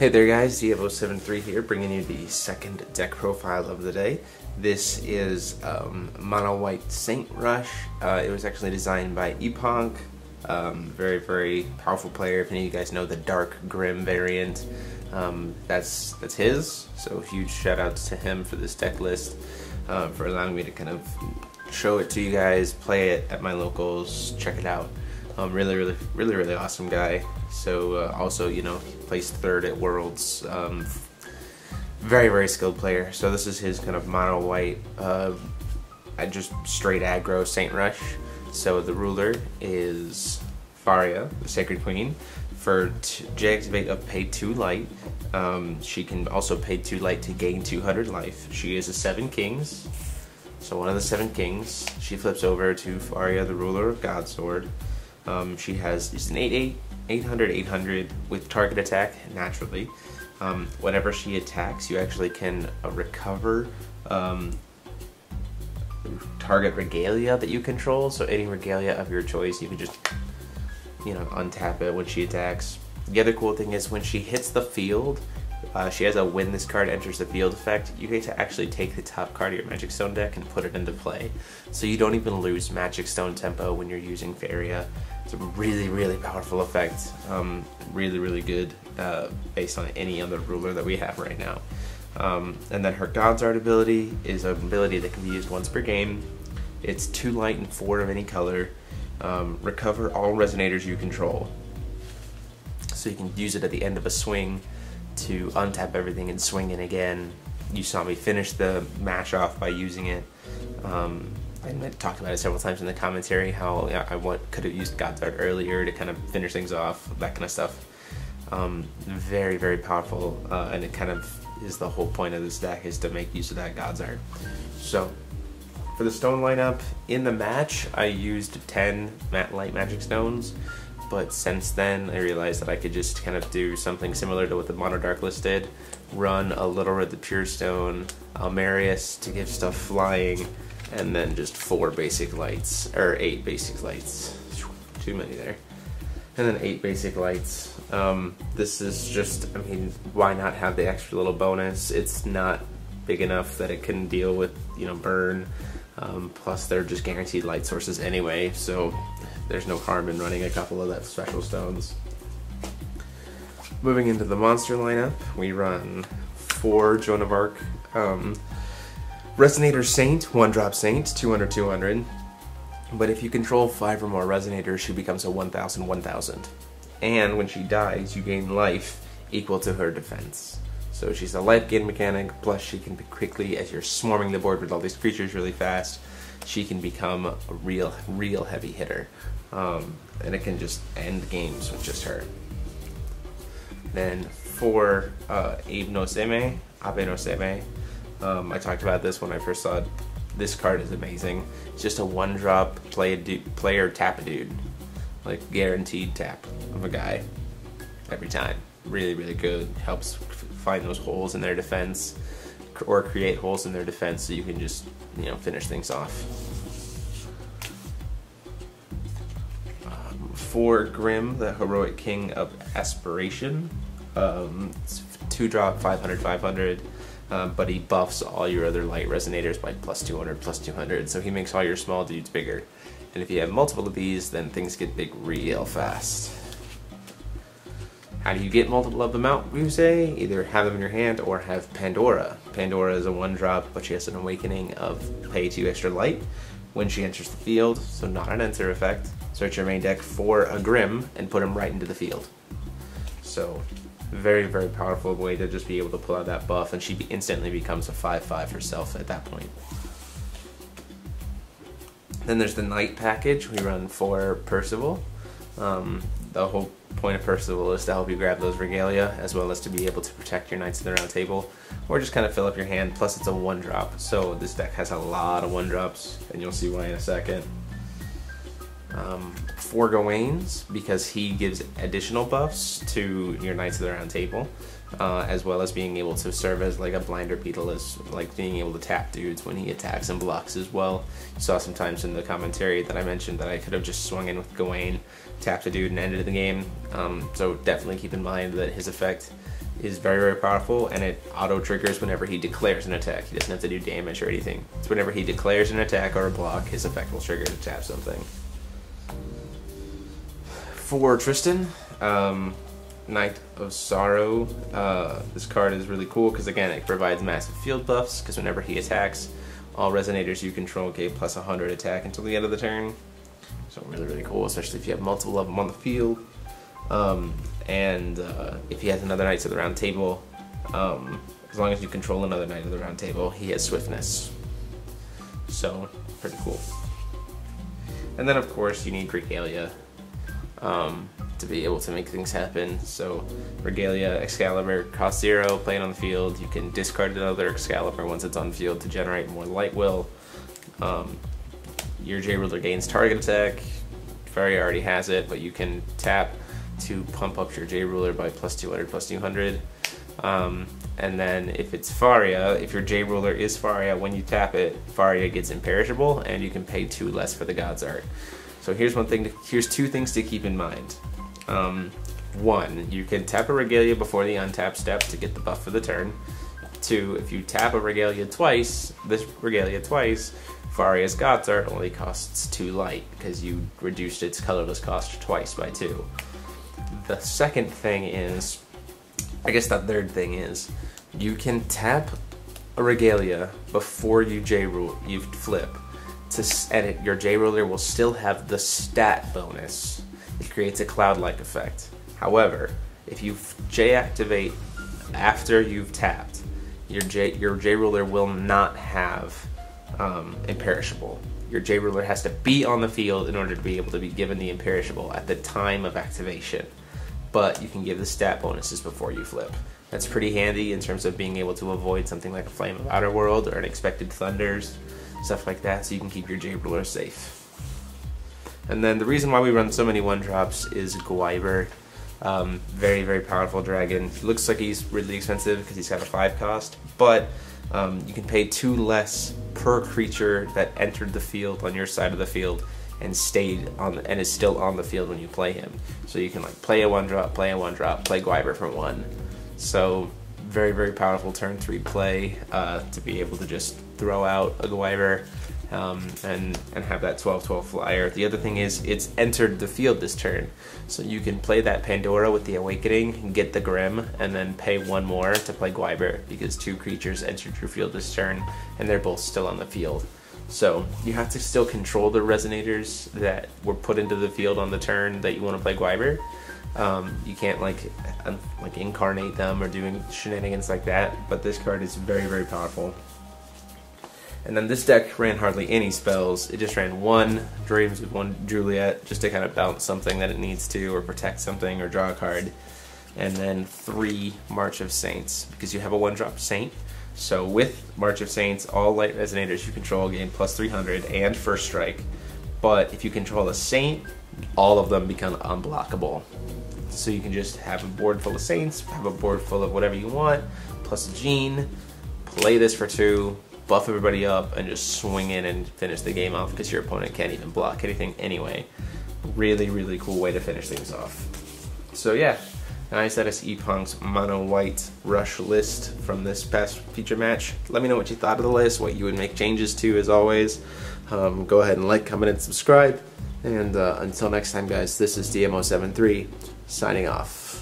Hey there guys, Dievo73 here, bringing you the second deck profile of the day. This is Mono White Saint Rush. It was actually designed by Epoch. Very, very powerful player. If any of you guys know the Dark Grimm variant, that's his. So huge shout outs to him for this deck list, for allowing me to kind of show it to you guys, play it at my locals, check it out. Really awesome guy. So also, you know, placed third at Worlds. Very skilled player. So this is his kind of mono white, just straight aggro Saint Rush. So the ruler is Faria, the Sacred Queen. For J-activate of pay 2 light, she can also pay 2 light to gain 200 life. She is a 7 Kings. So one of the 7 Kings. She flips over to Faria, the ruler of Godsword. She has just an 8/8, 800 with target attack naturally. Whenever she attacks, you actually can recover target Regalia that you control. So any Regalia of your choice, you can just, you know, untap it when she attacks. The other cool thing is when she hits the field, she has a when this card enters the field effect. You get to actually take the top card of your Magic Stone deck and put it into play. So you don't even lose Magic Stone tempo when you're using Faria. It's a really powerful effect. Really good based on any other ruler that we have right now. And then her God's Art ability is an ability that can be used once per game. It's 2 light and 4 of any color. Recover all Resonators you control. So you can use it at the end of a swing to untap everything and swing in again. You saw me finish the mash off by using it. I talked about it several times in the commentary how I could have used God's Art earlier to kind of finish things off, that kind of stuff. Very powerful, and it kind of is the whole point of this deck, is to make use of that God's Art. So for the stone lineup, in the match I used 10 light magic stones, but since then I realized that I could just kind of do something similar to what the Mono Dark list did. Run a Little Red the Pure Stone, Almerius to give stuff flying, and then just 4 basic lights, or 8 basic lights. Too many there. And then 8 basic lights. This is just, I mean, why not have the extra little bonus? It's not big enough that it can deal with, you know, burn. Plus they're just guaranteed light sources anyway, so there's no harm in running a couple of that special stones. Moving into the monster lineup, we run 4 Jeanne de Arc. Resonator Saint, 1-drop Saint, 200. But if you control 5 or more Resonators, she becomes a 1000. And when she dies, you gain life equal to her defense. So she's a life gain mechanic, plus she can quickly, as you're swarming the board with all these creatures really fast, she can become a real heavy hitter. And it can just end games with just her. Then for Abe no Seimei, I talked about this when I first saw it. This card is amazing. It's just a 1-drop player tap a dude. Like guaranteed tap of a guy every time. Really good. Helps find those holes in their defense, or create holes in their defense so you can just, you know, finish things off. For Grimm, the Heroic King of Aspiration, it's 2-drop 500, but he buffs all your other light Resonators by +200, so he makes all your small dudes bigger. And if you have multiple of these, then things get big real fast. How do you get multiple of them out, you say? Either have them in your hand or have Pandora. Pandora is a 1-drop, but she has an awakening of pay 2 extra light when she enters the field, so not an enter effect. Search your main deck for a Grimm and put him right into the field. So very powerful way to just be able to pull out that buff, and she instantly becomes a 5/5 herself at that point. Then there's the Knight package. We run 4 Perceval. The whole point of Perceval is to help you grab those Regalia, as well as to be able to protect your Knights of the Round Table, or just kind of fill up your hand. Plus it's a 1-drop, so this deck has a lot of 1-drops, and you'll see why in a second. 4 Gawains, because he gives additional buffs to your Knights of the Round Table. as well as being able to serve as like a blinder beetle, as like being able to tap dudes when he attacks and blocks as well. You saw sometimes in the commentary that I mentioned that I could have just swung in with Gawain, tapped a dude, and ended the game. So definitely keep in mind that his effect is very, very powerful, and it auto triggers whenever he declares an attack. He doesn't have to do damage or anything. It's whenever he declares an attack or a block, his effect will trigger to tap something. For Tristen, Knight of Sorrow, this card is really cool because again it provides massive field buffs, because whenever he attacks, all Resonators you control get plus 100 attack until the end of the turn. So really, really cool, especially if you have multiple of them on the field. If he has another Knights of the Round Table, as long as you control another Knight of the Round Table, he has Swiftness. So, pretty cool. And then of course you need Regalia to be able to make things happen. So Regalia, Excalibur, cost 0, play it on the field. You can discard another Excalibur once it's on the field to generate more Light Will. Your J-Ruler gains target attack. Faria already has it, but you can tap to pump up your J-Ruler by plus 200, plus 200. And then if it's Faria, if your J-Ruler is Faria, when you tap it, Faria gets imperishable, and you can pay 2 less for the God's Art. So here's two things to keep in mind. 1, you can tap a Regalia before the untap step to get the buff for the turn. 2, if you tap a Regalia twice, Faria's God's Art only costs 2 light, because you reduced its colorless cost twice by 2. The second thing is, I guess the third thing is, you can tap a Regalia before you flip, and your J-Ruler will still have the stat bonus. It creates a cloud-like effect. However, if you J-activate after you've tapped, your J-Ruler will not have imperishable. Your J-Ruler has to be on the field in order to be able to be given the imperishable at the time of activation. But you can give the stat bonuses before you flip. That's pretty handy in terms of being able to avoid something like a Flame of Outer World or Unexpected Thunders, stuff like that, so you can keep your J-Ruler safe. And then the reason why we run so many 1-drops is Guiber. Very, very powerful dragon. Looks like he's really expensive because he's got a 5 cost, but you can pay 2 less per creature that entered the field on your side of the field and is still on the field when you play him. So you can like play a 1-drop, play Guiber for 1. So very, very powerful turn 3 play to be able to just throw out a Guiber and have that 12/12 flyer. The other thing is it's entered the field this turn, so you can play that Pandora with the Awakening, get the Grimm, and then pay 1 more to play Guiber, because 2 creatures entered your field this turn and they're both still on the field. So you have to still control the Resonators that were put into the field on the turn that you want to play Guiber. You can't like incarnate them or doing shenanigans like that, but this card is very, very powerful. And then this deck ran hardly any spells. It just ran 1 Dreams of Juliet, just to kind of bounce something that it needs to, or protect something, or draw a card. And then 3 March of Saints, because you have a 1-drop Saint. So with March of Saints, all light Resonators you control gain plus 300 and First Strike. But if you control a Saint, all of them become unblockable. So you can just have a board full of Saints, have a board full of whatever you want, plus a Jeanne, play this for 2, buff everybody up, and just swing in and finish the game off, because your opponent can't even block anything anyway. Really, really cool way to finish things off. So yeah, nice. That is ePunk's mono white rush list from this past feature match. Let me know what you thought of the list, what you would make changes to, as always. Go ahead and like, comment, and subscribe. And until next time, guys, this is DMO73 signing off.